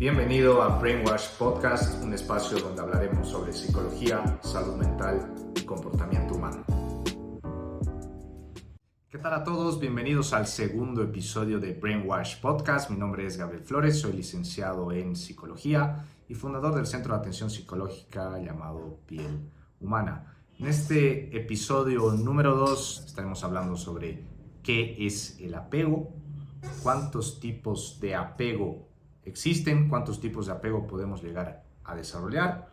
Bienvenido a Brainwash Podcast, un espacio donde hablaremos sobre psicología, salud mental y comportamiento humano. ¿Qué tal a todos? Bienvenidos al segundo episodio de Brainwash Podcast. Mi nombre es Gabriel Flores, soy licenciado en psicología y fundador del centro de atención psicológica llamado Piel Humana. En este episodio número 2 estaremos hablando sobre qué es el apego, cuántos tipos de apego existen, cuántos tipos de apego podemos llegar a desarrollar,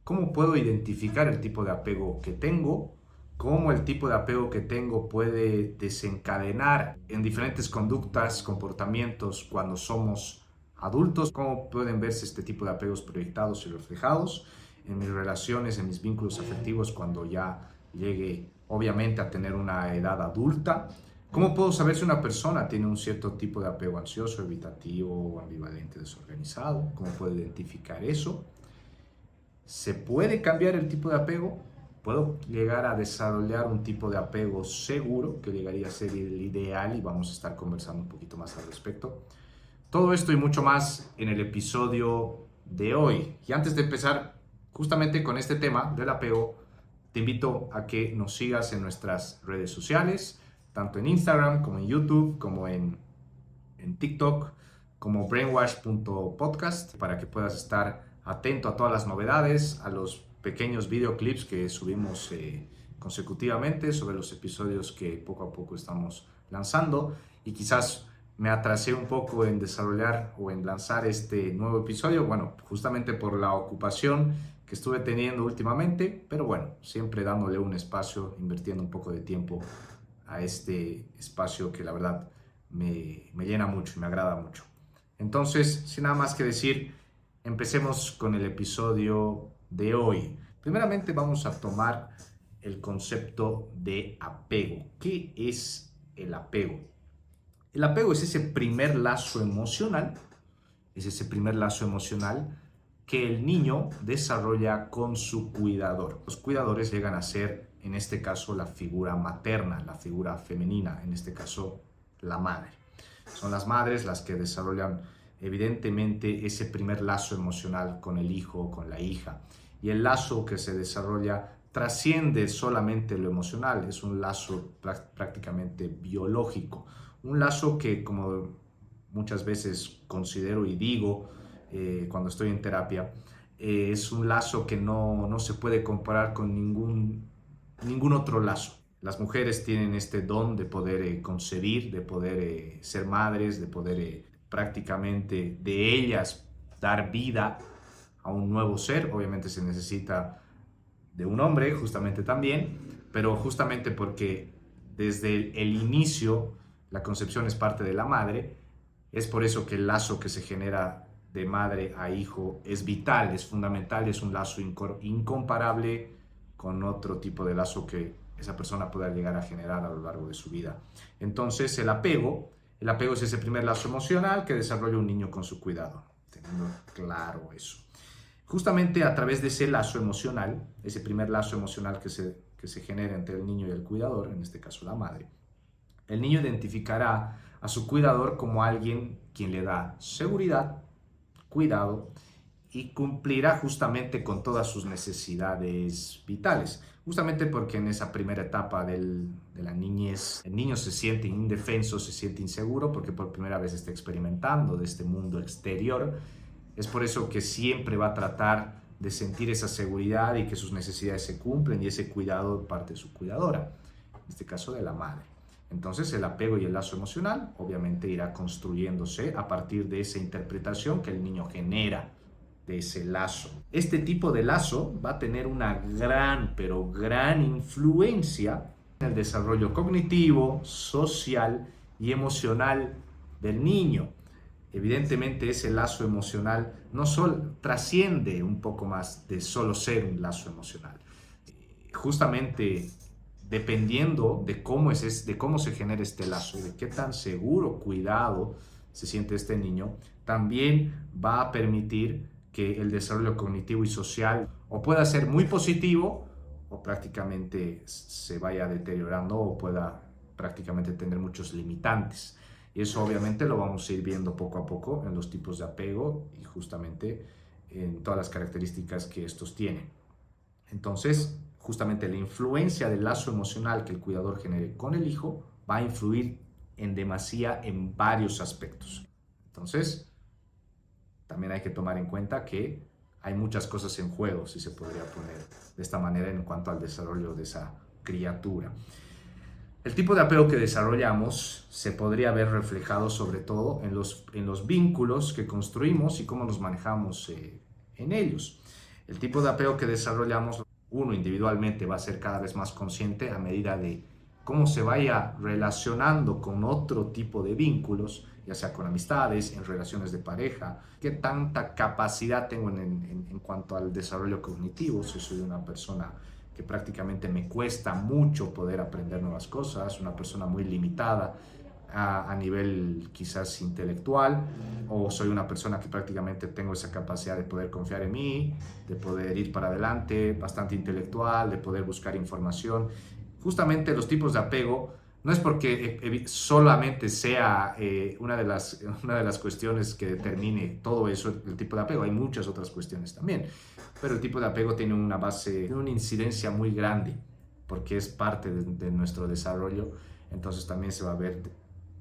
cómo puedo identificar el tipo de apego que tengo, cómo el tipo de apego que tengo puede desencadenar en diferentes conductas, comportamientos cuando somos adultos, cómo pueden verse este tipo de apegos proyectados y reflejados en mis relaciones, en mis vínculos afectivos cuando ya llegue obviamente a tener una edad adulta. ¿Cómo puedo saber si una persona tiene un cierto tipo de apego ansioso, evitativo, ambivalente, desorganizado? ¿Cómo puedo identificar eso? ¿Se puede cambiar el tipo de apego? ¿Puedo llegar a desarrollar un tipo de apego seguro, que llegaría a ser el ideal? Y vamos a estar conversando un poquito más al respecto. Todo esto y mucho más en el episodio de hoy. Y antes de empezar justamente con este tema del apego, te invito a que nos sigas en nuestras redes sociales, tanto en Instagram como en YouTube, como en TikTok, como brainwash.podcast, para que puedas estar atento a todas las novedades, a los pequeños videoclips que subimos consecutivamente sobre los episodios que poco a poco estamos lanzando. Y quizás me atrasé un poco en desarrollar o en lanzar este nuevo episodio, bueno, justamente por la ocupación que estuve teniendo últimamente, pero bueno, siempre dándole un espacio, invirtiendo un poco de tiempo a este espacio que la verdad me llena mucho y me agrada mucho. Entonces, sin nada más que decir, empecemos con el episodio de hoy. Primeramente vamos a tomar el concepto de apego. ¿Qué es el apego? El apego es ese primer lazo emocional, que el niño desarrolla con su cuidador. Los cuidadores llegan a ser, en este caso, la figura materna, la figura femenina, en este caso, la madre. Son las madres las que desarrollan, evidentemente, ese primer lazo emocional con el hijo o con la hija. Y el lazo que se desarrolla trasciende solamente lo emocional, es un lazo prácticamente biológico. Un lazo que, como muchas veces considero y digo cuando estoy en terapia, es un lazo que no se puede comparar con ningún otro lazo. Las mujeres tienen este don de poder concebir, de poder ser madres, de poder prácticamente de ellas dar vida a un nuevo ser. Obviamente se necesita de un hombre justamente también, pero justamente porque desde el inicio la concepción es parte de la madre, es por eso que el lazo que se genera de madre a hijo es vital, es fundamental, es un lazo incomparable con otro tipo de lazo que esa persona pueda llegar a generar a lo largo de su vida. Entonces el apego es ese primer lazo emocional que desarrolla un niño con su cuidado, teniendo claro eso. Justamente a través de ese lazo emocional, ese primer lazo emocional que se genera entre el niño y el cuidador, en este caso la madre, el niño identificará a su cuidador como alguien quien le da seguridad, cuidado y cumplirá justamente con todas sus necesidades vitales. Justamente porque en esa primera etapa de la niñez, el niño se siente indefenso, se siente inseguro porque por primera vez está experimentando de este mundo exterior. Es por eso que siempre va a tratar de sentir esa seguridad y que sus necesidades se cumplen y ese cuidado parte de su cuidadora, en este caso de la madre. Entonces el apego y el lazo emocional obviamente irá construyéndose a partir de esa interpretación que el niño genera de ese lazo. Este tipo de lazo va a tener una gran, pero gran influencia en el desarrollo cognitivo, social y emocional del niño. Evidentemente ese lazo emocional no solo trasciende un poco más de solo ser un lazo emocional. Justamente dependiendo de cómo se genera este lazo y de qué tan seguro, cuidado se siente este niño, también va a permitir que el desarrollo cognitivo y social o pueda ser muy positivo o prácticamente se vaya deteriorando o pueda prácticamente tener muchos limitantes. Y eso obviamente lo vamos a ir viendo poco a poco en los tipos de apego y justamente en todas las características que estos tienen. Entonces, justamente la influencia del lazo emocional que el cuidador genere con el hijo va a influir en demasía en varios aspectos. Entonces, también hay que tomar en cuenta que hay muchas cosas en juego, si se podría poner de esta manera, en cuanto al desarrollo de esa criatura. El tipo de apego que desarrollamos se podría ver reflejado sobre todo en los vínculos que construimos y cómo nos manejamos en ellos. El tipo de apego que desarrollamos, uno individualmente va a ser cada vez más consciente a medida de cómo se vaya relacionando con otro tipo de vínculos, ya sea con amistades, en relaciones de pareja, qué tanta capacidad tengo en cuanto al desarrollo cognitivo, si soy una persona que prácticamente me cuesta mucho poder aprender nuevas cosas, una persona muy limitada a nivel quizás intelectual, o soy una persona que prácticamente tengo esa capacidad de poder confiar en mí, de poder ir para adelante, bastante intelectual, de poder buscar información. Justamente los tipos de apego no es porque solamente sea una de las cuestiones que determine todo eso, el tipo de apego, hay muchas otras cuestiones también, pero el tipo de apego tiene una base, tiene una incidencia muy grande, porque es parte de nuestro desarrollo, entonces también se va a ver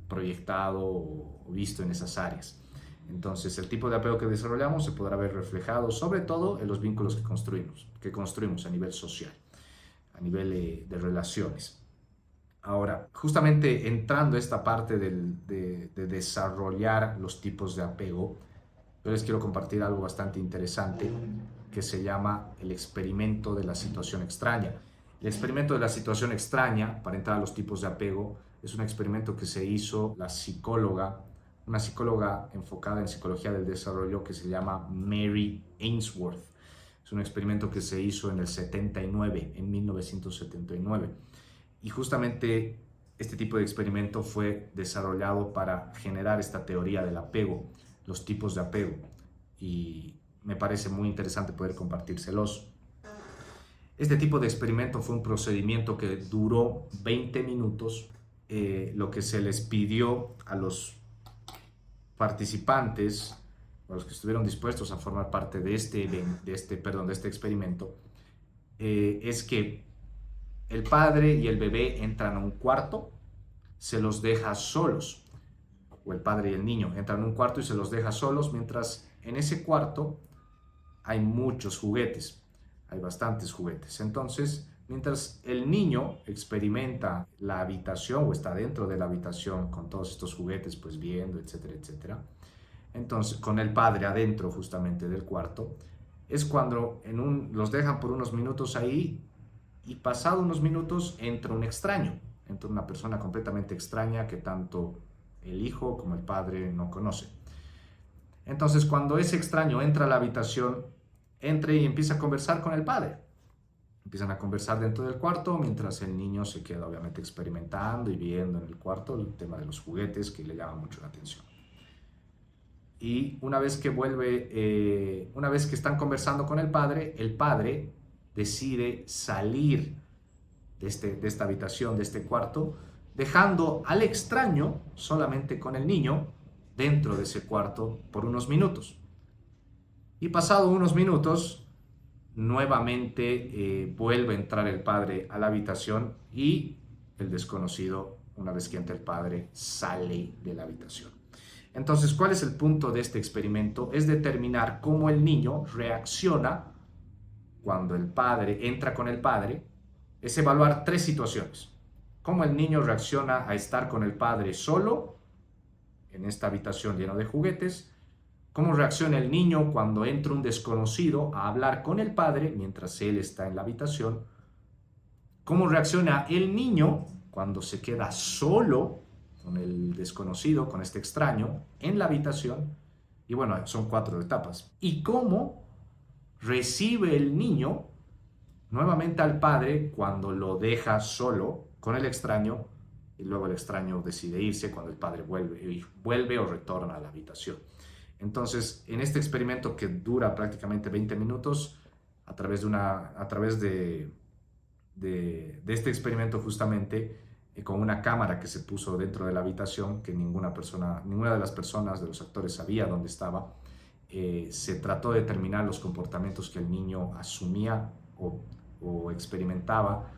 proyectado o visto en esas áreas. Entonces el tipo de apego que desarrollamos se podrá ver reflejado sobre todo en los vínculos que construimos a nivel social, a nivel de relaciones. Ahora, justamente entrando a esta parte de desarrollar los tipos de apego, yo les quiero compartir algo bastante interesante que se llama el experimento de la situación extraña. El experimento de la situación extraña, para entrar a los tipos de apego, es un experimento que se hizo una psicóloga enfocada en psicología del desarrollo que se llama Mary Ainsworth. Es un experimento que se hizo en el 79, en 1979. Y justamente este tipo de experimento fue desarrollado para generar esta teoría del apego, los tipos de apego. Y me parece muy interesante poder compartírselos. Este tipo de experimento fue un procedimiento que duró 20 minutos. Lo que se les pidió a los participantes, a los que estuvieron dispuestos a formar parte de este experimento, es que el padre y el bebé entran a un cuarto, se los deja solos, o el padre y el niño entran a un cuarto y se los deja solos, mientras en ese cuarto hay muchos juguetes, hay bastantes juguetes. Entonces, mientras el niño experimenta la habitación o está dentro de la habitación con todos estos juguetes, pues viendo, etcétera, etcétera, entonces con el padre adentro justamente del cuarto, es cuando los dejan por unos minutos ahí y pasado unos minutos entra un extraño, entra una persona completamente extraña que tanto el hijo como el padre no conocen. Entonces, cuando ese extraño entra a la habitación, entra y empieza a conversar con el padre. Empiezan a conversar dentro del cuarto, mientras el niño se queda obviamente experimentando y viendo en el cuarto el tema de los juguetes que le llama mucho la atención. Y una vez que están conversando con el padre decide salir de esta habitación, de este cuarto, dejando al extraño solamente con el niño dentro de ese cuarto por unos minutos. Y pasado unos minutos, nuevamente vuelve a entrar el padre a la habitación y el desconocido, una vez que entra el padre, sale de la habitación. Entonces, ¿cuál es el punto de este experimento? Es determinar cómo el niño reacciona cuando el padre entra con el padre. Es evaluar tres situaciones. Cómo el niño reacciona a estar con el padre solo en esta habitación llena de juguetes. Cómo reacciona el niño cuando entra un desconocido a hablar con el padre mientras él está en la habitación. Cómo reacciona el niño cuando se queda solo con el desconocido, con este extraño, en la habitación. Y bueno, son 4 etapas. Y cómo recibe el niño nuevamente al padre cuando lo deja solo con el extraño y luego el extraño decide irse cuando el padre vuelve o retorna a la habitación. Entonces, en este experimento que dura prácticamente 20 minutos, a través de este experimento justamente con una cámara que se puso dentro de la habitación que ninguna de las personas, de los actores, sabía dónde estaba. Se trató de determinar los comportamientos que el niño asumía o experimentaba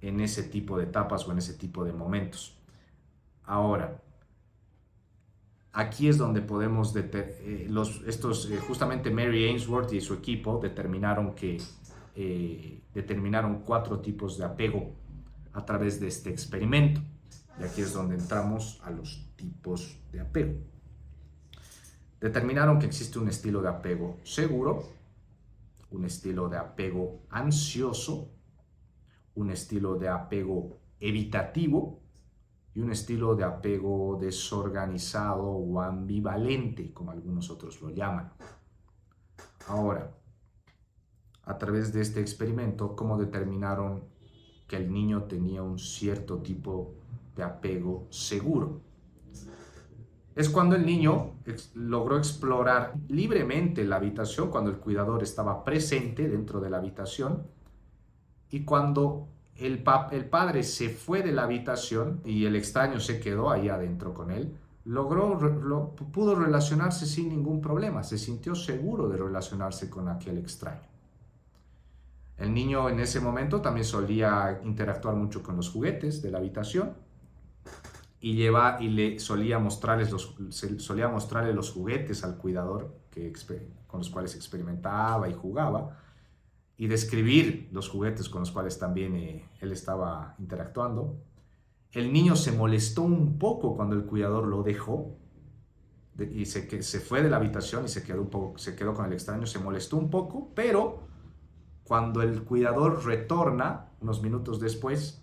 en ese tipo de etapas o en ese tipo de momentos. Ahora, aquí es donde podemos justamente Mary Ainsworth y su equipo determinaron 4 tipos de apego a través de este experimento. Y aquí es donde entramos a los tipos de apego. Determinaron que existe un estilo de apego seguro, un estilo de apego ansioso, un estilo de apego evitativo y un estilo de apego desorganizado o ambivalente, como algunos otros lo llaman. Ahora, a través de este experimento, ¿cómo determinaron que el niño tenía un cierto tipo de apego seguro? Es cuando el niño logró explorar libremente la habitación, cuando el cuidador estaba presente dentro de la habitación y cuando el padre se fue de la habitación y el extraño se quedó ahí adentro con él, pudo relacionarse sin ningún problema, se sintió seguro de relacionarse con aquel extraño. El niño en ese momento también solía interactuar mucho con los juguetes de la habitación y solía mostrarle los juguetes al cuidador con los cuales experimentaba y jugaba, y describir los juguetes con los cuales también él estaba interactuando. El niño se molestó un poco cuando el cuidador lo dejó y se fue de la habitación y se quedó con el extraño. Se molestó un poco, pero cuando el cuidador retorna unos minutos después,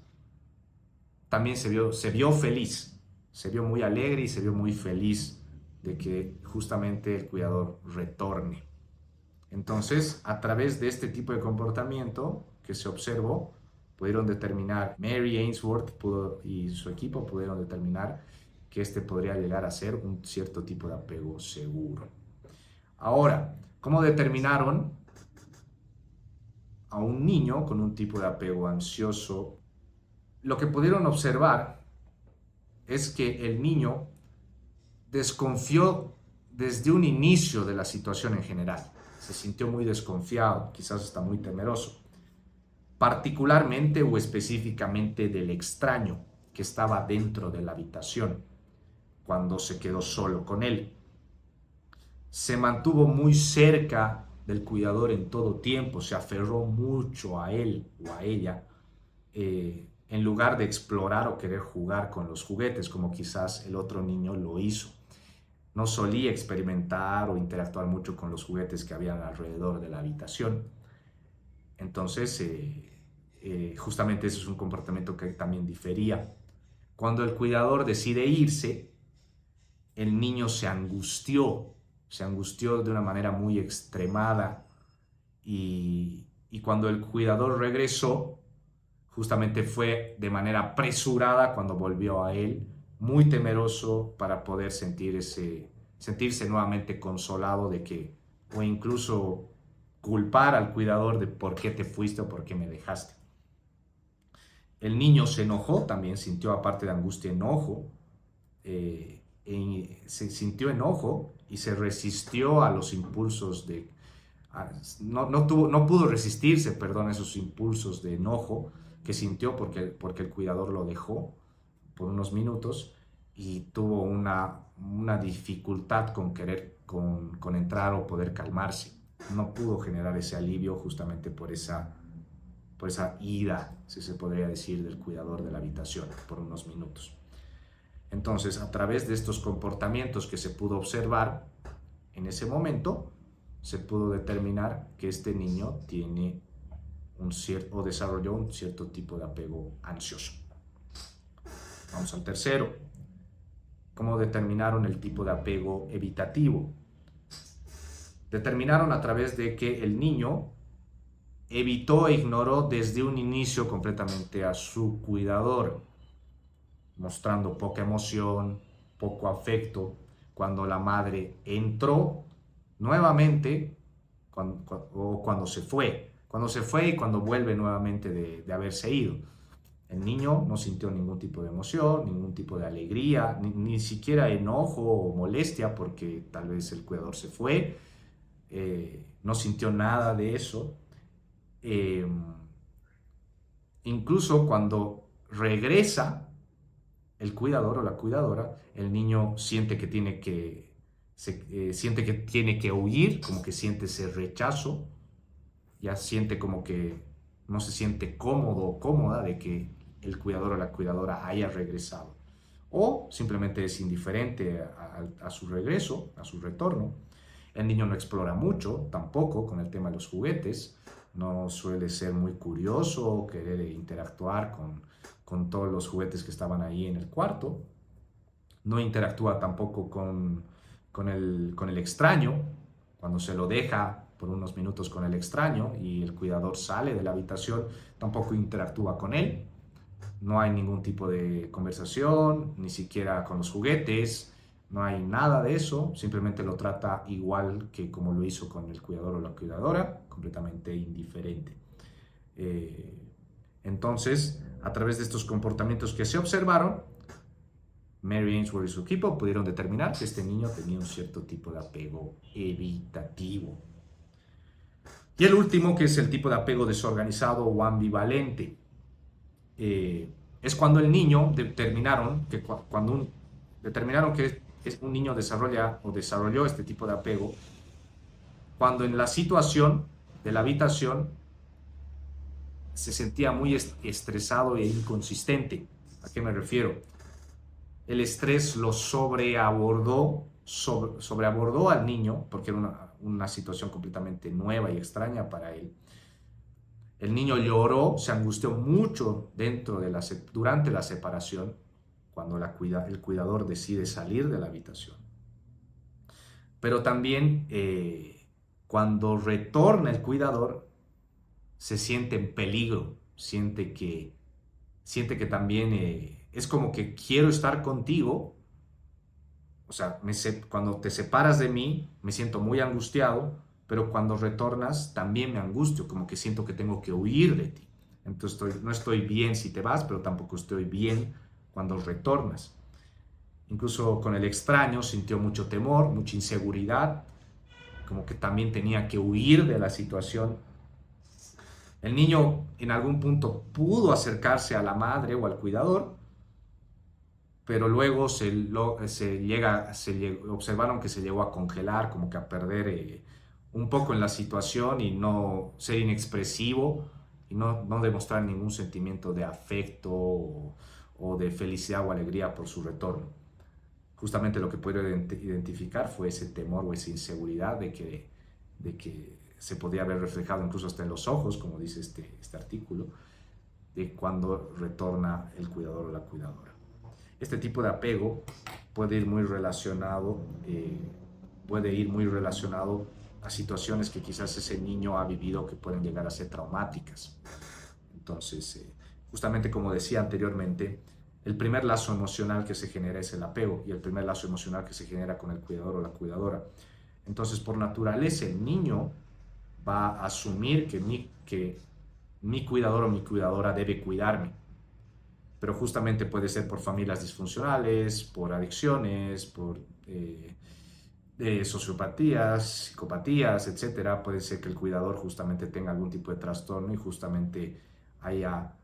también se vio feliz, se vio muy alegre y se vio muy feliz de que justamente el cuidador retorne. Entonces, a través de este tipo de comportamiento que se observó, pudieron determinar, Mary Ainsworth y su equipo pudieron determinar que este podría llegar a ser un cierto tipo de apego seguro. Ahora, ¿cómo determinaron a un niño con un tipo de apego ansioso? Lo que pudieron observar es que el niño desconfió desde un inicio de la situación en general. Se sintió muy desconfiado, quizás hasta muy temeroso, particularmente o específicamente del extraño que estaba dentro de la habitación cuando se quedó solo con él. Se mantuvo muy cerca del cuidador en todo tiempo, se aferró mucho a él o a ella, en lugar de explorar o querer jugar con los juguetes, como quizás el otro niño lo hizo. No solía experimentar o interactuar mucho con los juguetes que habían alrededor de la habitación. Entonces, justamente eso es un comportamiento que también difería. Cuando el cuidador decide irse, el niño se angustió de una manera muy extremada y cuando el cuidador regresó, justamente fue de manera apresurada cuando volvió a él, muy temeroso para poder sentirse nuevamente consolado o incluso culpar al cuidador de por qué te fuiste o por qué me dejaste. El niño se enojó, también sintió, aparte de angustia, enojo. Se sintió enojo y se resistió a los impulsos no pudo resistirse, a esos impulsos de enojo que sintió porque el cuidador lo dejó por unos minutos y tuvo una dificultad con entrar o poder calmarse. No pudo generar ese alivio justamente por esa ira, si se podría decir, del cuidador de la habitación por unos minutos. Entonces, a través de estos comportamientos que se pudo observar en ese momento, se pudo determinar que este niño desarrolló un cierto tipo de apego ansioso. Vamos al tercero. ¿Cómo determinaron el tipo de apego evitativo? Determinaron a través de que el niño evitó e ignoró desde un inicio completamente a su cuidador, mostrando poca emoción, poco afecto. Cuando la madre entró nuevamente, o cuando se fue y cuando vuelve nuevamente de haberse ido. El niño no sintió ningún tipo de emoción, ningún tipo de alegría, ni siquiera enojo o molestia porque tal vez el cuidador se fue. No sintió nada de eso. Eh, Incluso cuando regresa el cuidador o la cuidadora, el niño siente que siente que tiene que huir, como que siente ese rechazo, ya siente como que no se siente cómodo o cómoda de que el cuidador o la cuidadora haya regresado. O simplemente es indiferente a su regreso, a su retorno. El niño no explora mucho tampoco con el tema de los juguetes, no suele ser muy curioso, querer interactuar con todos los juguetes que estaban ahí en el cuarto. No interactúa tampoco con el extraño. Cuando se lo deja por unos minutos con el extraño y el cuidador sale de la habitación, tampoco interactúa con él. No hay ningún tipo de conversación, ni siquiera con los juguetes, no hay nada de eso, simplemente lo trata igual que como lo hizo con el cuidador o la cuidadora, completamente indiferente. Eh, entonces, a través de estos comportamientos que se observaron, Mary Ainsworth y su equipo pudieron determinar que este niño tenía un cierto tipo de apego evitativo. Y el último, que es el tipo de apego desorganizado o ambivalente. Es cuando el niño determinaron que un niño desarrolló este tipo de apego, cuando en la situación de la habitación se sentía muy estresado e inconsistente. ¿A qué me refiero? El estrés lo sobreabordó al niño, porque era una situación completamente nueva y extraña para él. El niño lloró, se angustió mucho durante la separación, cuando el cuidador decide salir de la habitación. Pero también cuando retorna el cuidador, se siente en peligro, siente que también es como que quiero estar contigo. O sea, cuando te separas de mí, me siento muy angustiado, pero cuando retornas, también me angustio, como que siento que tengo que huir de ti. Entonces no estoy bien si te vas, pero tampoco estoy bien cuando retornas. Incluso con el extraño sintió mucho temor, mucha inseguridad, como que también tenía que huir de la situación. El niño en algún punto pudo acercarse a la madre o al cuidador, pero luego observaron que se llegó a congelar, como que a perder un poco en la situación y no ser inexpresivo y no demostrar ningún sentimiento de afecto o de felicidad o alegría por su retorno. Justamente lo que pudieron identificar fue ese temor o esa inseguridad de que se podía haber reflejado incluso hasta en los ojos, como dice este artículo, de cuando retorna el cuidador o la cuidadora. Este tipo de apego puede ir muy relacionado a situaciones que quizás ese niño ha vivido que pueden llegar a ser traumáticas. Entonces, justamente como decía anteriormente, el primer lazo emocional que se genera es el apego y el primer lazo emocional que se genera con el cuidador o la cuidadora. Entonces, por naturaleza, el niño va a asumir que mi cuidador o mi cuidadora debe cuidarme, pero justamente puede ser por familias disfuncionales, por adicciones, por sociopatías, psicopatías, etcétera. Puede ser que el cuidador justamente tenga algún tipo de trastorno y justamente haya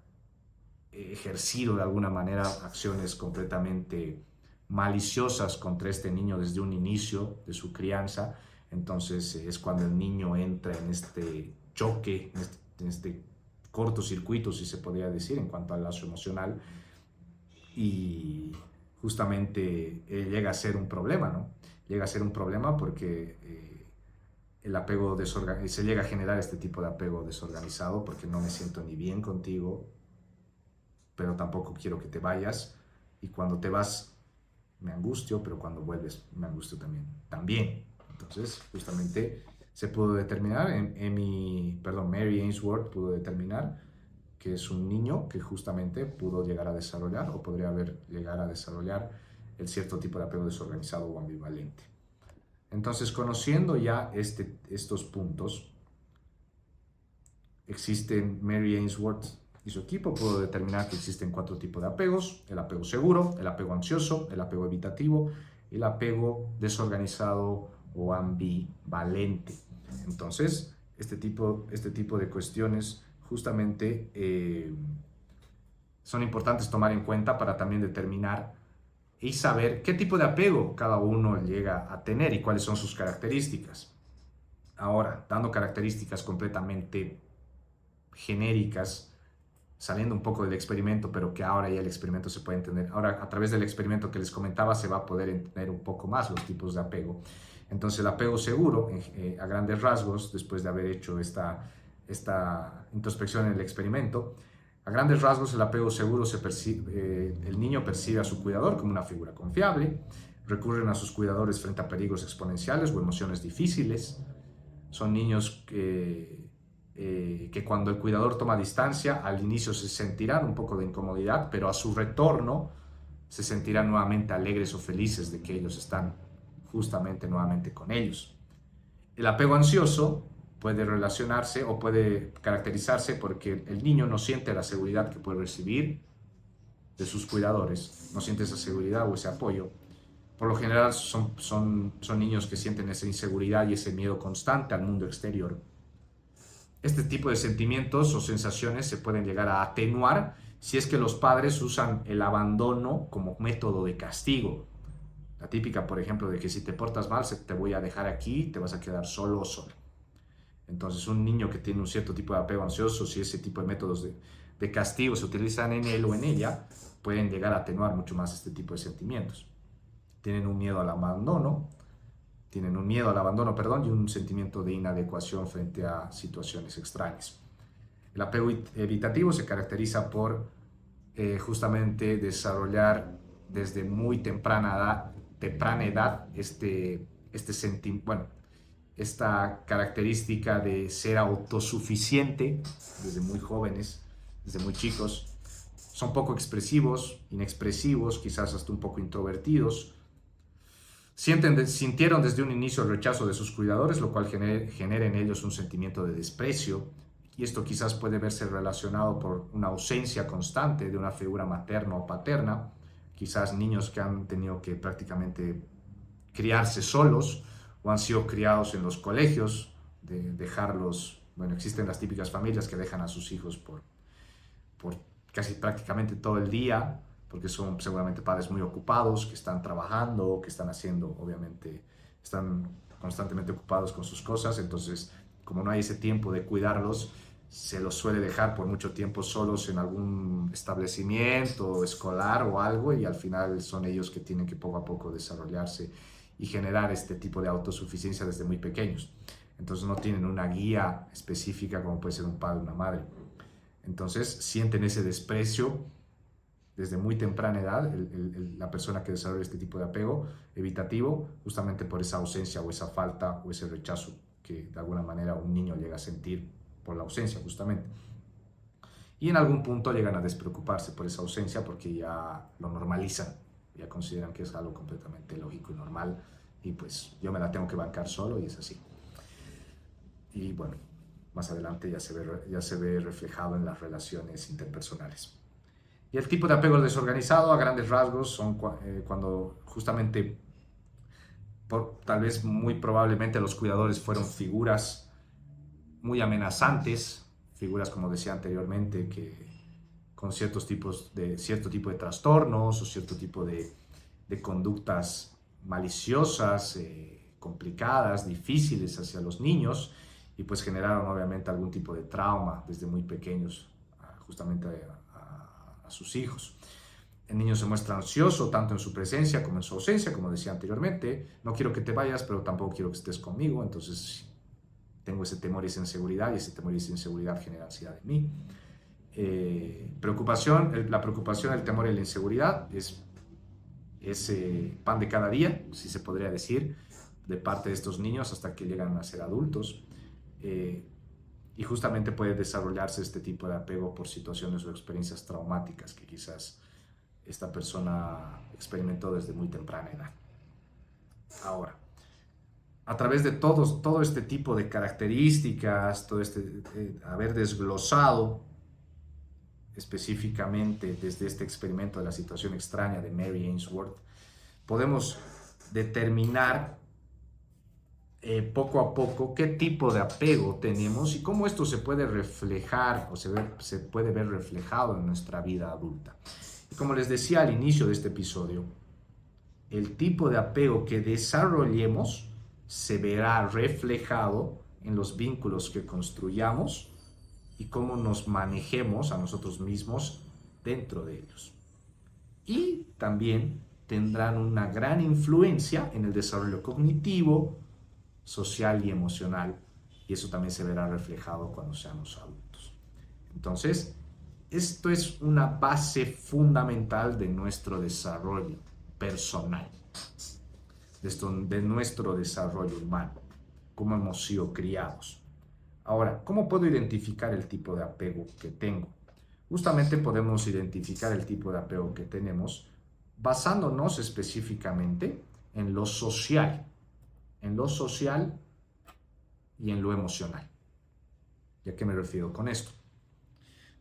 ejercido de alguna manera acciones completamente maliciosas contra este niño desde un inicio de su crianza. Entonces es cuando el niño entra en este choque, en este cortocircuito, si se podría decir, en cuanto al lazo emocional, y justamente llega a ser un problema, ¿no? Llega a ser un problema porque se llega a generar este tipo de apego desorganizado, porque no me siento ni bien contigo, pero tampoco quiero que te vayas, y cuando te vas me angustio, pero cuando vuelves me angustio también. Entonces, justamente se pudo determinar, Mary Ainsworth pudo determinar que es un niño que justamente pudo llegar a desarrollar o podría llegar a desarrollar el cierto tipo de apego desorganizado o ambivalente. Entonces, conociendo ya estos puntos, Mary Ainsworth y su equipo pudo determinar que existen 4 tipos de apegos: el apego seguro, el apego ansioso, el apego evitativo y el apego desorganizado o ambivalente. Entonces, este tipo de cuestiones justamente son importantes tomar en cuenta para también determinar y saber qué tipo de apego cada uno llega a tener y cuáles son sus características. Ahora, dando características completamente genéricas, saliendo un poco del experimento, pero que ahora ya el experimento se puede entender. Ahora, a través del experimento que les comentaba, se va a poder entender un poco más los tipos de apego. Entonces, el apego seguro, a grandes rasgos, después de haber hecho esta introspección en el experimento, a grandes rasgos, el apego seguro el niño percibe a su cuidador como una figura confiable, recurren a sus cuidadores frente a peligros exponenciales o emociones difíciles. Son niños que cuando el cuidador toma distancia, al inicio se sentirán un poco de incomodidad, pero a su retorno se sentirán nuevamente alegres o felices de que ellos están justamente nuevamente con ellos. El apego ansioso puede relacionarse o puede caracterizarse porque el niño no siente la seguridad que puede recibir de sus cuidadores, no siente esa seguridad o ese apoyo. Por lo general son niños que sienten esa inseguridad y ese miedo constante al mundo exterior. Este tipo de sentimientos o sensaciones se pueden llegar a atenuar si es que los padres usan el abandono como método de castigo. La típica, por ejemplo, de que si te portas mal, te voy a dejar aquí, te vas a quedar solo o solo. Entonces, un niño que tiene un cierto tipo de apego ansioso, si ese tipo de métodos de castigo se utilizan en él o en ella, pueden llegar a atenuar mucho más este tipo de sentimientos. Tienen un miedo al abandono, y un sentimiento de inadecuación frente a situaciones extrañas. El apego evitativo se caracteriza por justamente desarrollar desde muy temprana edad esta característica de ser autosuficiente desde muy jóvenes, desde muy chicos. Son poco expresivos, inexpresivos, quizás hasta un poco introvertidos. Sintieron desde un inicio el rechazo de sus cuidadores, lo cual genera en ellos un sentimiento de desprecio, y esto quizás puede verse relacionado por una ausencia constante de una figura materna o paterna, quizás niños que han tenido que prácticamente criarse solos o han sido criados en los colegios, de dejarlos, bueno, existen las típicas familias que dejan a sus hijos por casi prácticamente todo el día, porque son seguramente padres muy ocupados, que están trabajando, que están haciendo, obviamente, están constantemente ocupados con sus cosas. Entonces, como no hay ese tiempo de cuidarlos, se los suele dejar por mucho tiempo solos en algún establecimiento escolar o algo, y al final son ellos que tienen que poco a poco desarrollarse y generar este tipo de autosuficiencia desde muy pequeños. Entonces no tienen una guía específica como puede ser un padre o una madre. Entonces sienten ese desprecio desde muy temprana edad, la persona que desarrolla este tipo de apego evitativo, justamente por esa ausencia o esa falta o ese rechazo que de alguna manera un niño llega a sentir por la ausencia justamente. Y en algún punto llegan a despreocuparse por esa ausencia porque ya lo normalizan, ya consideran que es algo completamente lógico y normal, y pues yo me la tengo que bancar solo y es así. Y bueno, más adelante ya se ve reflejado en las relaciones interpersonales. Y el tipo de apego desorganizado, a grandes rasgos, son cuando justamente, tal vez muy probablemente los cuidadores fueron figuras muy amenazantes, figuras, como decía anteriormente, que con cierto tipo de trastornos o cierto tipo de conductas maliciosas, complicadas, difíciles hacia los niños, y pues generaron obviamente algún tipo de trauma desde muy pequeños, justamente a sus hijos. El niño se muestra ansioso tanto en su presencia como en su ausencia, como decía anteriormente. No quiero que te vayas, pero tampoco quiero que estés conmigo. Entonces tengo ese temor y esa inseguridad, y ese temor y esa inseguridad genera ansiedad en mí. La preocupación, el temor y la inseguridad es pan de cada día, si se podría decir, de parte de estos niños hasta que llegan a ser adultos. Y justamente puede desarrollarse este tipo de apego por situaciones o experiencias traumáticas que quizás esta persona experimentó desde muy temprana edad. Ahora, a través de todo este tipo de características, haber desglosado específicamente desde este experimento de la situación extraña de Mary Ainsworth, podemos determinar poco a poco qué tipo de apego tenemos y cómo esto se puede reflejar o se puede ver reflejado en nuestra vida adulta. Y como les decía al inicio de este episodio, el tipo de apego que desarrollemos se verá reflejado en los vínculos que construyamos y cómo nos manejemos a nosotros mismos dentro de ellos. Y también tendrán una gran influencia en el desarrollo cognitivo, social y emocional, y eso también se verá reflejado cuando seamos adultos. Entonces, esto es una base fundamental de nuestro desarrollo personal, de nuestro desarrollo humano, cómo hemos sido criados. Ahora, ¿cómo puedo identificar el tipo de apego que tengo? Justamente podemos identificar el tipo de apego que tenemos basándonos específicamente en lo social y en lo emocional. ¿Y a qué me refiero con esto?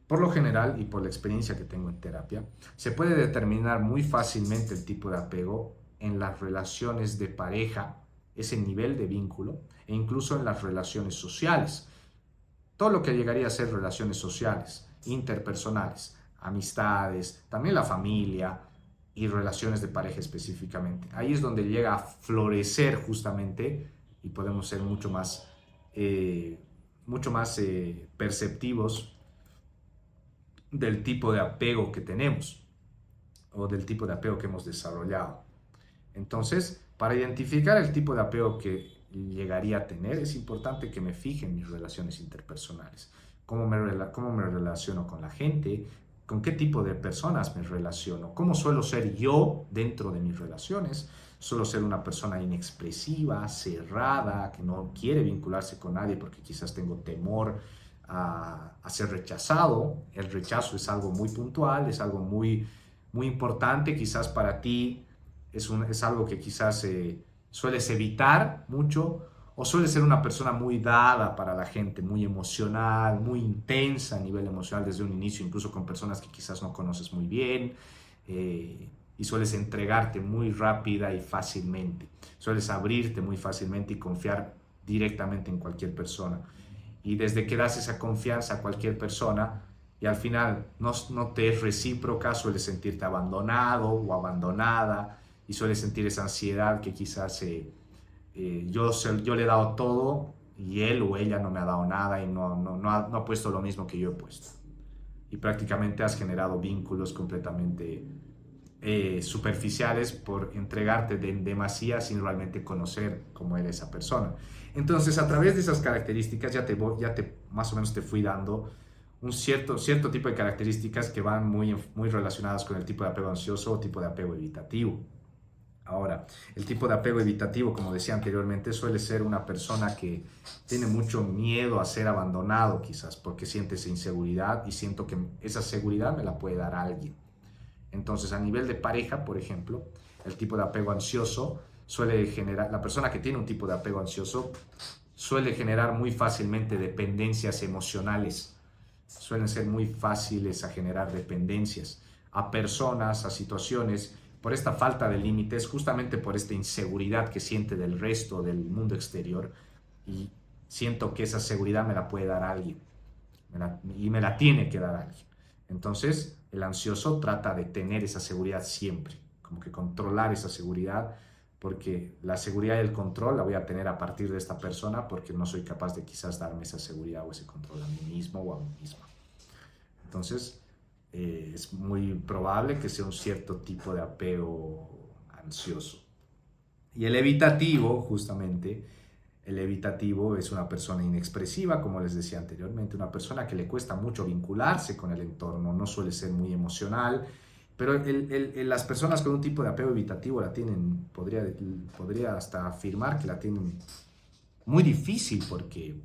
Por lo general, y por la experiencia que tengo en terapia, se puede determinar muy fácilmente el tipo de apego en las relaciones de pareja, ese nivel de vínculo, e incluso en las relaciones sociales. Todo lo que llegaría a ser relaciones sociales, interpersonales, amistades, también la familia y relaciones de pareja específicamente. Ahí es donde llega a florecer justamente y podemos ser mucho más perceptivos del tipo de apego que tenemos o del tipo de apego que hemos desarrollado. Entonces, para identificar el tipo de apego que llegaría a tener, es importante que me fije en mis relaciones interpersonales. Cómo me relaciono con la gente, con qué tipo de personas me relaciono, cómo suelo ser yo dentro de mis relaciones. Suelo ser una persona inexpresiva, cerrada, que no quiere vincularse con nadie porque quizás tengo temor a ser rechazado. El rechazo es algo muy puntual, es algo muy, muy importante. Quizás para ti es algo que quizás sueles evitar mucho, o sueles ser una persona muy dada para la gente, muy emocional, muy intensa a nivel emocional desde un inicio, incluso con personas que quizás no conoces muy bien, y sueles entregarte muy rápida y fácilmente. Sueles abrirte muy fácilmente y confiar directamente en cualquier persona. Y desde que das esa confianza a cualquier persona y al final no te es recíproca, sueles sentirte abandonado o abandonada y sueles sentir esa ansiedad que quizás yo le he dado todo y él o ella no me ha dado nada y no ha puesto lo mismo que yo he puesto. Y prácticamente has generado vínculos completamente superficiales por entregarte de demasía sin realmente conocer cómo era esa persona. Entonces, a través de esas características más o menos te fui dando un cierto tipo de características que van muy relacionadas con el tipo de apego ansioso o tipo de apego evitativo. Ahora, el tipo de apego evitativo, como decía anteriormente, suele ser una persona que tiene mucho miedo a ser abandonado, quizás porque siente esa inseguridad y siento que esa seguridad me la puede dar alguien. Entonces, a nivel de pareja, por ejemplo, el tipo de apego ansioso suele generar, la persona que tiene un tipo de apego ansioso suele generar muy fácilmente dependencias emocionales. Suelen ser muy fáciles a generar dependencias a personas, a situaciones, por esta falta de límites, justamente por esta inseguridad que siente del resto del mundo exterior, y siento que esa seguridad me la puede dar alguien y me la tiene que dar alguien. Entonces, el ansioso trata de tener esa seguridad siempre, como que controlar esa seguridad, porque la seguridad y el control la voy a tener a partir de esta persona porque no soy capaz de quizás darme esa seguridad o ese control a mí mismo o a mí misma. Entonces, es muy probable que sea un cierto tipo de apego ansioso. Y el evitativo, justamente, el evitativo es una persona inexpresiva, como les decía anteriormente, una persona que le cuesta mucho vincularse con el entorno, no suele ser muy emocional, pero las personas con un tipo de apego evitativo la tienen, podría hasta afirmar que la tienen muy difícil porque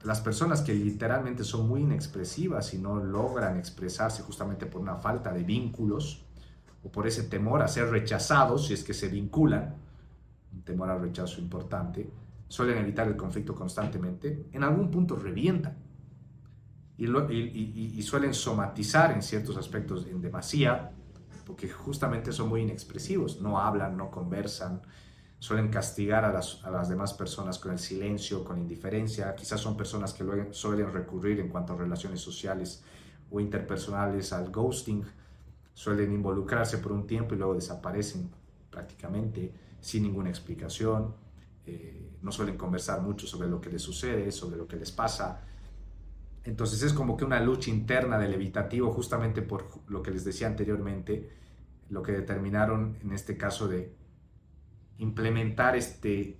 las personas que literalmente son muy inexpresivas y no logran expresarse justamente por una falta de vínculos o por ese temor a ser rechazados si es que se vinculan, un temor al rechazo importante, suelen evitar el conflicto constantemente, en algún punto revientan. y suelen somatizar en ciertos aspectos en demasía, porque justamente son muy inexpresivos, no hablan, no conversan, suelen castigar a las demás personas con el silencio, con indiferencia, quizás son personas que luego suelen recurrir en cuanto a relaciones sociales o interpersonales al ghosting, suelen involucrarse por un tiempo y luego desaparecen prácticamente sin ninguna explicación, no suelen conversar mucho sobre lo que les sucede, sobre lo que les pasa. Entonces es como que una lucha interna del evitativo, justamente por lo que les decía anteriormente, lo que determinaron en este caso de implementar este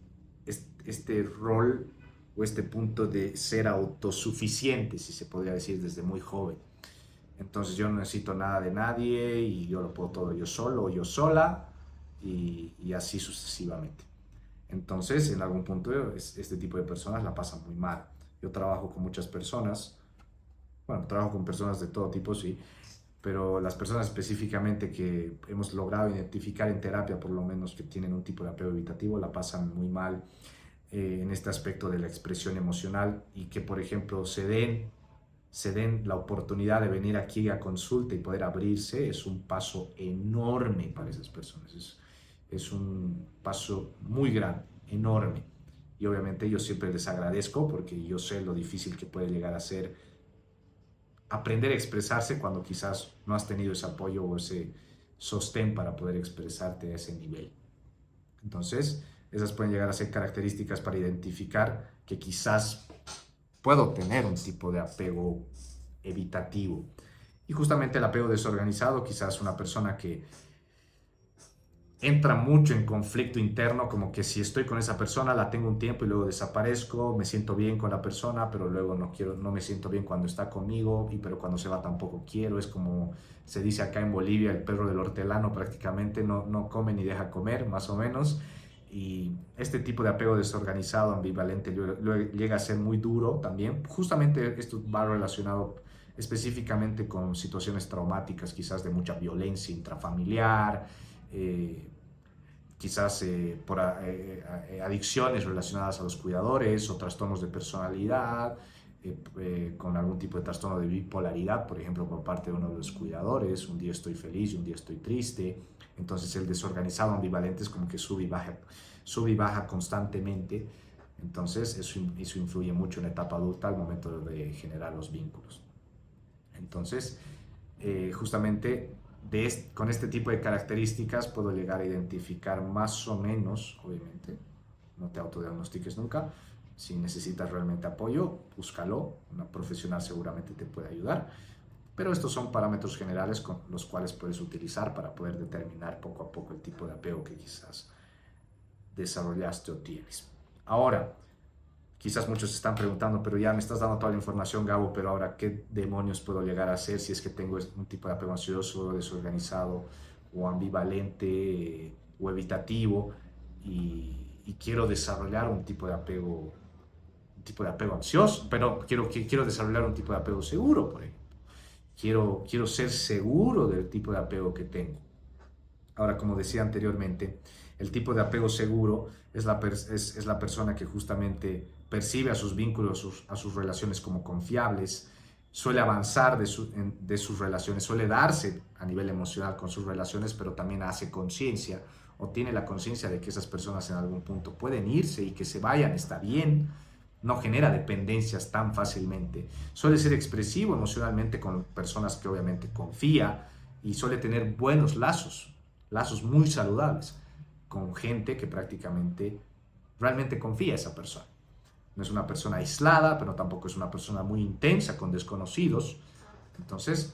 rol o este punto de ser autosuficiente, si se podría decir, desde muy joven. Entonces yo no necesito nada de nadie y yo lo puedo todo yo solo o yo sola y así sucesivamente. Entonces, en algún punto, este tipo de personas la pasan muy mal. Yo trabajo con muchas personas, bueno, trabajo con personas de todo tipo, sí, pero las personas específicamente que hemos logrado identificar en terapia, por lo menos que tienen un tipo de apego evitativo, la pasan muy mal en este aspecto de la expresión emocional y que, por ejemplo, se den la oportunidad de venir aquí a consulta y poder abrirse, es un paso enorme para esas personas. Es un paso muy grande, enorme. Y obviamente yo siempre les agradezco porque yo sé lo difícil que puede llegar a ser aprender a expresarse cuando quizás no has tenido ese apoyo o ese sostén para poder expresarte a ese nivel. Entonces, esas pueden llegar a ser características para identificar que quizás puedo tener un tipo de apego evitativo. Y justamente el apego desorganizado, quizás una persona que entra mucho en conflicto interno, como que si estoy con esa persona la tengo un tiempo y luego desaparezco, me siento bien con la persona, pero luego no me siento bien cuando está conmigo, pero cuando se va tampoco quiero, es como se dice acá en Bolivia, el perro del hortelano prácticamente no come ni deja comer, más o menos. Y este tipo de apego desorganizado, ambivalente, llega a ser muy duro también. Justamente esto va relacionado específicamente con situaciones traumáticas, quizás de mucha violencia intrafamiliar, eh, quizás por adicciones relacionadas a los cuidadores o trastornos de personalidad, con algún tipo de trastorno de bipolaridad, por ejemplo, por parte de uno de los cuidadores. Un día estoy feliz y un día estoy triste. Entonces el desorganizado ambivalente es como que sube y baja constantemente. Entonces eso influye mucho en la etapa adulta al momento de generar los vínculos. Entonces, justamente con este tipo de características puedo llegar a identificar más o menos, obviamente, no te autodiagnostiques nunca, si necesitas realmente apoyo, búscalo, una profesional seguramente te puede ayudar, pero estos son parámetros generales con los cuales puedes utilizar para poder determinar poco a poco el tipo de apego que quizás desarrollaste o tienes. Ahora, quizás muchos se están preguntando, pero ya me estás dando toda la información, Gabo, pero ahora, ¿qué demonios puedo llegar a hacer si es que tengo un tipo de apego ansioso, desorganizado o ambivalente o evitativo y quiero desarrollar un tipo de apego ansioso, pero quiero desarrollar un tipo de apego seguro, por ejemplo. Quiero ser seguro del tipo de apego que tengo. Ahora, como decía anteriormente, el tipo de apego seguro es la persona que justamente percibe a sus vínculos, a sus relaciones como confiables, suele avanzar de sus relaciones, suele darse a nivel emocional con sus relaciones, pero también hace conciencia o tiene la conciencia de que esas personas en algún punto pueden irse y que se vayan, está bien, no genera dependencias tan fácilmente, suele ser expresivo emocionalmente con personas que obviamente confía y suele tener buenos lazos muy saludables con gente que prácticamente realmente confía a esa persona. No es una persona aislada, pero tampoco es una persona muy intensa con desconocidos. Entonces,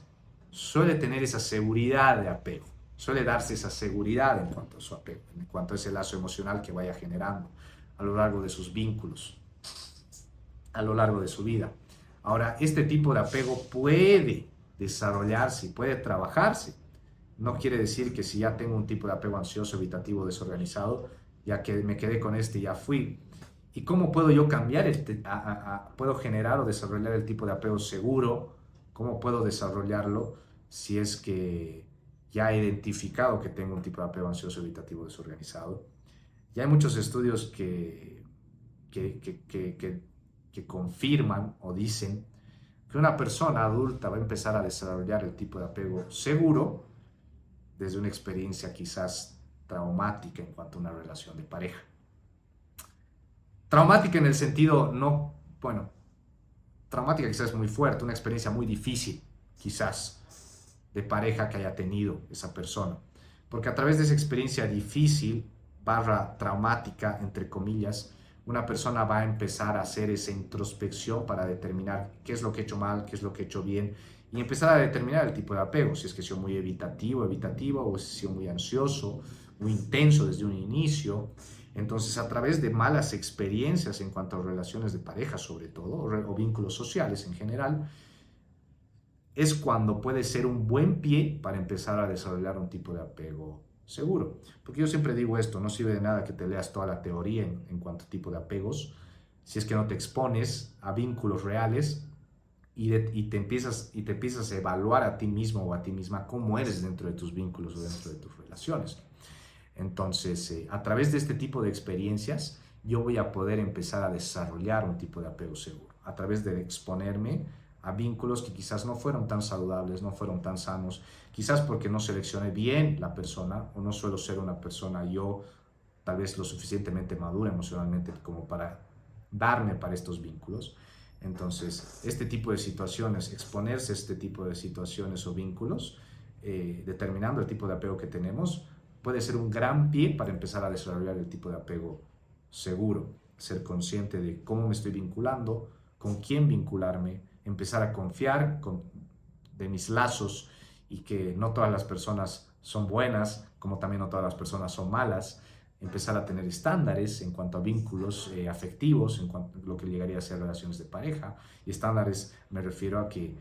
suele tener esa seguridad de apego, suele darse esa seguridad en cuanto a su apego, en cuanto a ese lazo emocional que vaya generando a lo largo de sus vínculos, a lo largo de su vida. Ahora, este tipo de apego puede desarrollarse y puede trabajarse. No quiere decir que si ya tengo un tipo de apego ansioso, evitativo, desorganizado, ya que me quedé con este y ya fui. ¿Y cómo puedo yo cambiar, puedo generar o desarrollar el tipo de apego seguro? ¿Cómo puedo desarrollarlo si es que ya he identificado que tengo un tipo de apego ansioso, evitativo, desorganizado? Ya hay muchos estudios que, que confirman o dicen que una persona adulta va a empezar a desarrollar el tipo de apego seguro desde una experiencia quizás traumática en cuanto a una relación de pareja. Traumática en el sentido, no, bueno, traumática quizás es muy fuerte, una experiencia muy difícil, quizás, de pareja que haya tenido esa persona. Porque a través de esa experiencia difícil, barra traumática, entre comillas, una persona va a empezar a hacer esa introspección para determinar qué es lo que he hecho mal, qué es lo que he hecho bien, y empezar a determinar el tipo de apego, si es que he sido muy evitativo, o si he sido muy ansioso, muy intenso desde un inicio. Entonces, a través de malas experiencias en cuanto a relaciones de pareja, sobre todo, o vínculos sociales en general, es cuando puede ser un buen pie para empezar a desarrollar un tipo de apego seguro. Porque yo siempre digo esto, no sirve de nada que te leas toda la teoría en cuanto a tipo de apegos, si es que no te expones a vínculos reales y te empiezas a evaluar a ti mismo o a ti misma cómo eres dentro de tus vínculos o dentro de tus relaciones. Entonces, a través de este tipo de experiencias, yo voy a poder empezar a desarrollar un tipo de apego seguro, a través de exponerme a vínculos que quizás no fueron tan saludables, no fueron tan sanos, quizás porque no seleccioné bien la persona o no suelo ser una persona yo tal vez lo suficientemente madura emocionalmente como para darme para estos vínculos. Entonces, este tipo de situaciones, exponerse a este tipo de situaciones o vínculos, determinando el tipo de apego que tenemos, puede ser un gran pie para empezar a desarrollar el tipo de apego seguro, ser consciente de cómo me estoy vinculando, con quién vincularme, empezar a confiar de mis lazos y que no todas las personas son buenas, como también no todas las personas son malas, empezar a tener estándares en cuanto a vínculos afectivos, en cuanto a lo que llegaría a ser relaciones de pareja. Y estándares me refiero a que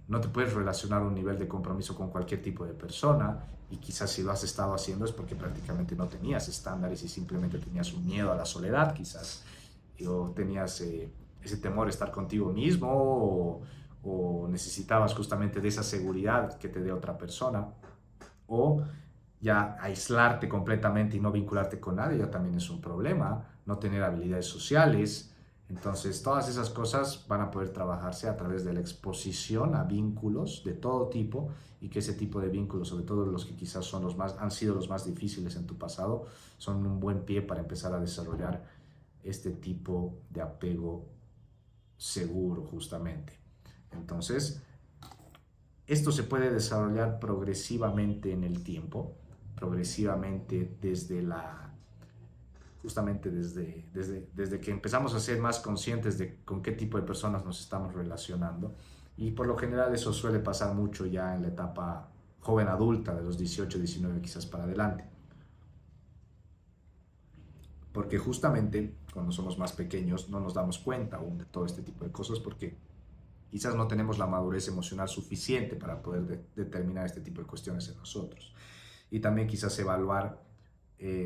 no te puedes relacionar a un nivel de compromiso con cualquier tipo de persona, y quizás si lo has estado haciendo es porque prácticamente no tenías estándares y simplemente tenías un miedo a la soledad quizás, o tenías ese temor de estar contigo mismo, o necesitabas justamente de esa seguridad que te dé otra persona, o ya aislarte completamente y no vincularte con nadie ya también es un problema, no tener habilidades sociales. Entonces, todas esas cosas van a poder trabajarse a través de la exposición a vínculos de todo tipo, y que ese tipo de vínculos, sobre todo los que quizás son han sido los más difíciles en tu pasado, son un buen pie para empezar a desarrollar este tipo de apego seguro, justamente. Entonces, esto se puede desarrollar progresivamente en el tiempo, progresivamente justamente desde que empezamos a ser más conscientes de con qué tipo de personas nos estamos relacionando. Y por lo general eso suele pasar mucho ya en la etapa joven adulta, de los 18, 19 quizás para adelante. Porque justamente cuando somos más pequeños no nos damos cuenta aún de todo este tipo de cosas, porque quizás no tenemos la madurez emocional suficiente para poder determinar este tipo de cuestiones en nosotros. Y también quizás evaluar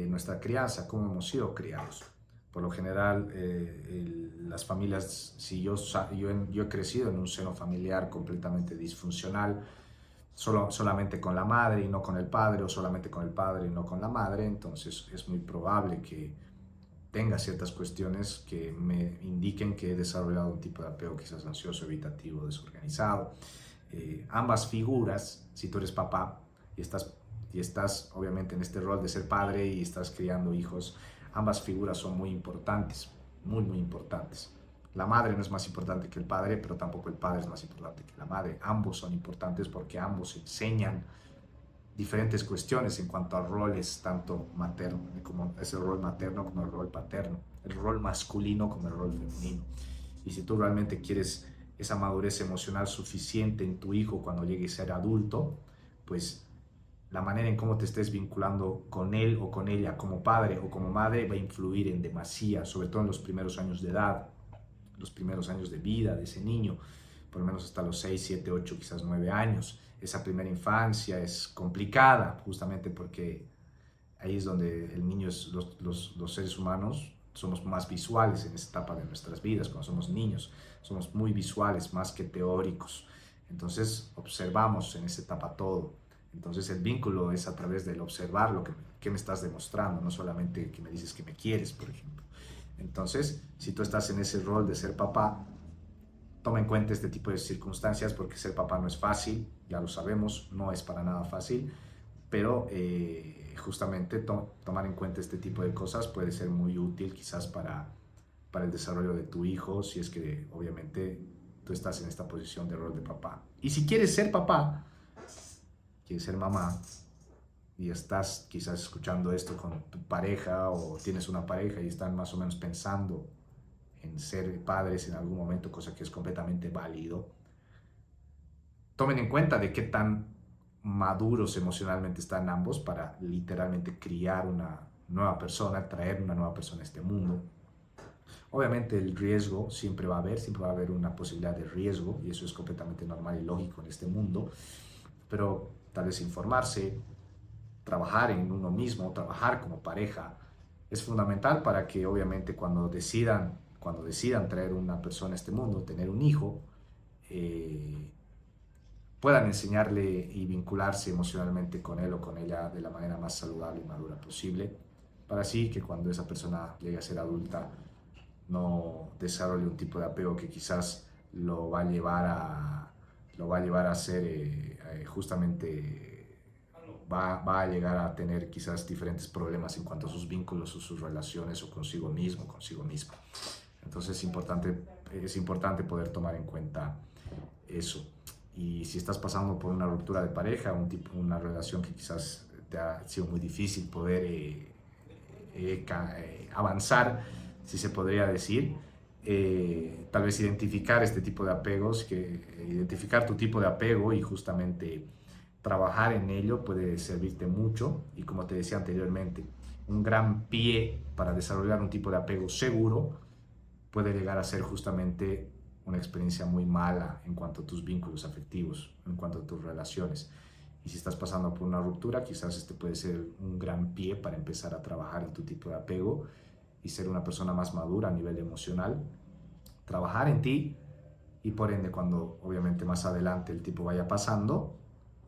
nuestra crianza, cómo hemos sido criados. Por lo general, las familias, si yo he crecido en un seno familiar completamente disfuncional, solamente con la madre y no con el padre, o solamente con el padre y no con la madre, entonces es muy probable que tenga ciertas cuestiones que me indiquen que he desarrollado un tipo de apego quizás ansioso, evitativo, desorganizado. Ambas figuras, si tú eres papá y estás obviamente en este rol de ser padre y estás criando hijos, ambas figuras son muy importantes, muy, muy importantes. La madre no es más importante que el padre, pero tampoco el padre es más importante que la madre. Ambos son importantes porque ambos enseñan diferentes cuestiones en cuanto a roles, tanto materno, como ese rol materno como el rol paterno, el rol masculino como el rol femenino. Y si tú realmente quieres esa madurez emocional suficiente en tu hijo cuando llegue a ser adulto, pues la manera en cómo te estés vinculando con él o con ella como padre o como madre va a influir en demasía, sobre todo en los primeros años de edad, los primeros años de vida de ese niño, por lo menos hasta los 6, 7, 8, quizás 9 años. Esa primera infancia es complicada justamente porque ahí es donde el niño los seres humanos somos más visuales en esta etapa de nuestras vidas. Cuando somos niños somos muy visuales más que teóricos, entonces observamos en esa etapa todo. Entonces el vínculo es a través del observar lo que me estás demostrando, no solamente que me dices que me quieres, por ejemplo. Entonces, si tú estás en ese rol de ser papá, toma en cuenta este tipo de circunstancias porque ser papá no es fácil, ya lo sabemos, no es para nada fácil, pero justamente tomar en cuenta este tipo de cosas puede ser muy útil quizás para el desarrollo de tu hijo, si es que obviamente tú estás en esta posición de rol de papá. Y si quieres ser papá, quieres ser mamá, y estás quizás escuchando esto con tu pareja o tienes una pareja y están más o menos pensando en ser padres en algún momento, cosa que es completamente válido, tomen en cuenta de qué tan maduros emocionalmente están ambos para literalmente criar una nueva persona, traer una nueva persona a este mundo. Obviamente el riesgo siempre va a haber una posibilidad de riesgo y eso es completamente normal y lógico en este mundo, pero tal vez informarse, trabajar en uno mismo, trabajar como pareja, es fundamental para que obviamente cuando decidan traer una persona a este mundo, tener un hijo, eh, puedan enseñarle y vincularse emocionalmente con él o con ella de la manera más saludable y madura posible, para así que cuando esa persona llegue a ser adulta no desarrolle un tipo de apego que quizás lo va a llevar a ser justamente va a llegar a tener quizás diferentes problemas en cuanto a sus vínculos o sus relaciones o consigo mismo, consigo misma. Entonces es importante poder tomar en cuenta eso. Y si estás pasando por una ruptura de pareja, una relación que quizás te ha sido muy difícil poder avanzar, si se podría decir, tal vez identificar este tipo de apegos, identificar tu tipo de apego y justamente trabajar en ello puede servirte mucho. Y como te decía anteriormente, un gran pie para desarrollar un tipo de apego seguro puede llegar a ser justamente una experiencia muy mala en cuanto a tus vínculos afectivos, en cuanto a tus relaciones. Y si estás pasando por una ruptura, quizás este puede ser un gran pie para empezar a trabajar en tu tipo de apego y ser una persona más madura a nivel emocional, trabajar en ti y por ende cuando obviamente más adelante el tiempo vaya pasando,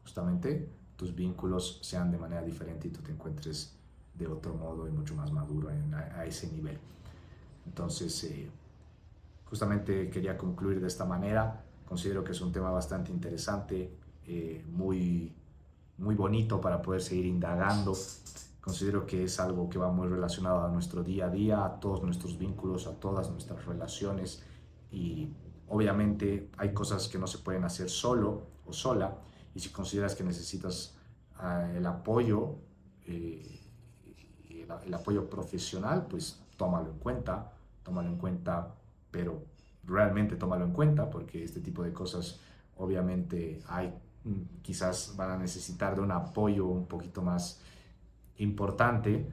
justamente tus vínculos sean de manera diferente y tú te encuentres de otro modo y mucho más maduro a ese nivel. Entonces, justamente quería concluir de esta manera. Considero que es un tema bastante interesante, muy, muy bonito para poder seguir indagando. Considero que es algo que va muy relacionado a nuestro día a día, a todos nuestros vínculos, a todas nuestras relaciones y obviamente hay cosas que no se pueden hacer solo o sola y si consideras que necesitas el apoyo, el apoyo profesional, pues tómalo en cuenta, pero realmente tómalo en cuenta porque este tipo de cosas obviamente quizás van a necesitar de un apoyo un poquito más importante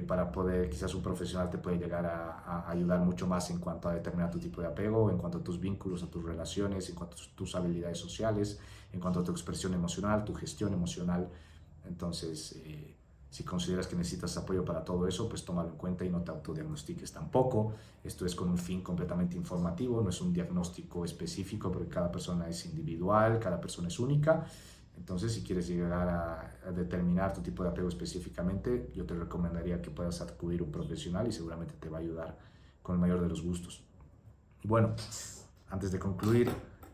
para poder, quizás un profesional te puede llegar a ayudar mucho más en cuanto a determinar tu tipo de apego, en cuanto a tus vínculos, a tus relaciones, en cuanto a tus habilidades sociales, en cuanto a tu expresión emocional, tu gestión emocional. Entonces, si consideras que necesitas apoyo para todo eso, pues tómalo en cuenta y no te autodiagnostiques tampoco. Esto es con un fin completamente informativo, no es un diagnóstico específico porque cada persona es individual, cada persona es única. Entonces, si quieres llegar a determinar tu tipo de apego específicamente, yo te recomendaría que puedas acudir a un profesional y seguramente te va a ayudar con el mayor de los gustos. Y bueno, antes de concluir,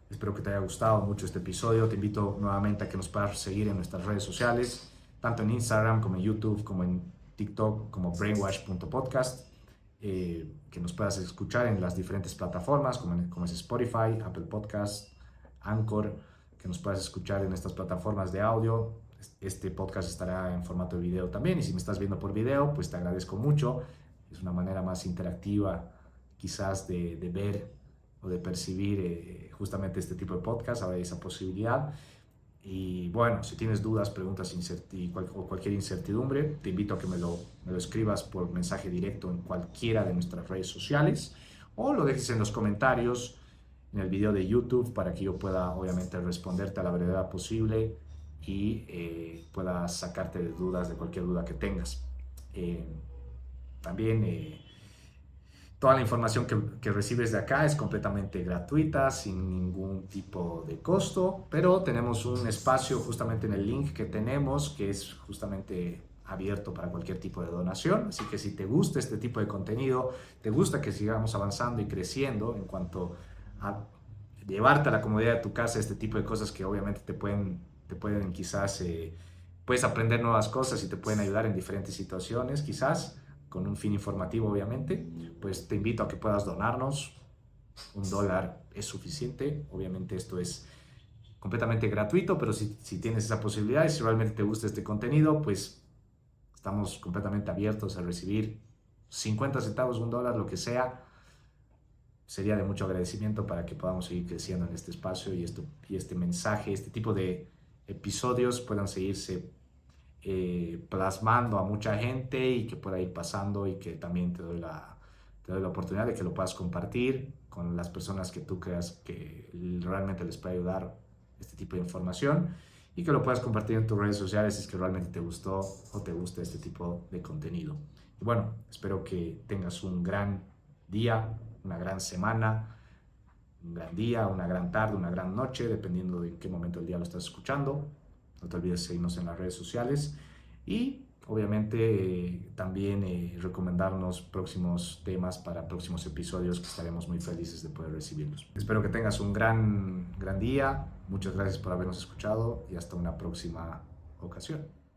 espero que te haya gustado mucho este episodio. Te invito nuevamente a que nos puedas seguir en nuestras redes sociales, tanto en Instagram como en YouTube, como en TikTok, como brainwash.podcast. Que nos puedas escuchar en las diferentes plataformas, como es Spotify, Apple Podcasts, Anchor, que nos puedas escuchar en estas plataformas de audio. Este podcast estará en formato de video también y si me estás viendo por video, pues te agradezco mucho. Es una manera más interactiva quizás de ver o de percibir justamente este tipo de podcast, ahora hay esa posibilidad. Y bueno, si tienes dudas, preguntas o cualquier incertidumbre, te invito a que me lo escribas por mensaje directo en cualquiera de nuestras redes sociales o lo dejes en los comentarios en el video de YouTube para que yo pueda obviamente responderte a la brevedad posible y pueda sacarte de dudas, de cualquier duda que tengas. También toda la información que recibes de acá es completamente gratuita, sin ningún tipo de costo, pero tenemos un espacio justamente en el link que tenemos, que es justamente abierto para cualquier tipo de donación. Así que si te gusta este tipo de contenido, te gusta que sigamos avanzando y creciendo en cuanto a llevarte a la comodidad de tu casa, este tipo de cosas que obviamente te pueden quizás, puedes aprender nuevas cosas y te pueden ayudar en diferentes situaciones, quizás, con un fin informativo obviamente, pues te invito a que puedas donarnos. $1 es suficiente, obviamente esto es completamente gratuito, pero si tienes esa posibilidad y si realmente te gusta este contenido, pues estamos completamente abiertos a recibir 50 centavos, $1, lo que sea. Sería de mucho agradecimiento para que podamos seguir creciendo en este espacio y este mensaje, este tipo de episodios puedan seguirse plasmando a mucha gente y que pueda ir pasando y que también te doy la oportunidad de que lo puedas compartir con las personas que tú creas que realmente les puede ayudar este tipo de información y que lo puedas compartir en tus redes sociales si es que realmente te gustó o te gusta este tipo de contenido. Y bueno, espero que tengas un gran día, una gran semana, un gran día, una gran tarde, una gran noche, dependiendo de en qué momento del día lo estás escuchando. No te olvides seguirnos en las redes sociales y obviamente también recomendarnos próximos temas para próximos episodios que estaremos muy felices de poder recibirlos. Espero que tengas un gran día. Muchas gracias por habernos escuchado y hasta una próxima ocasión.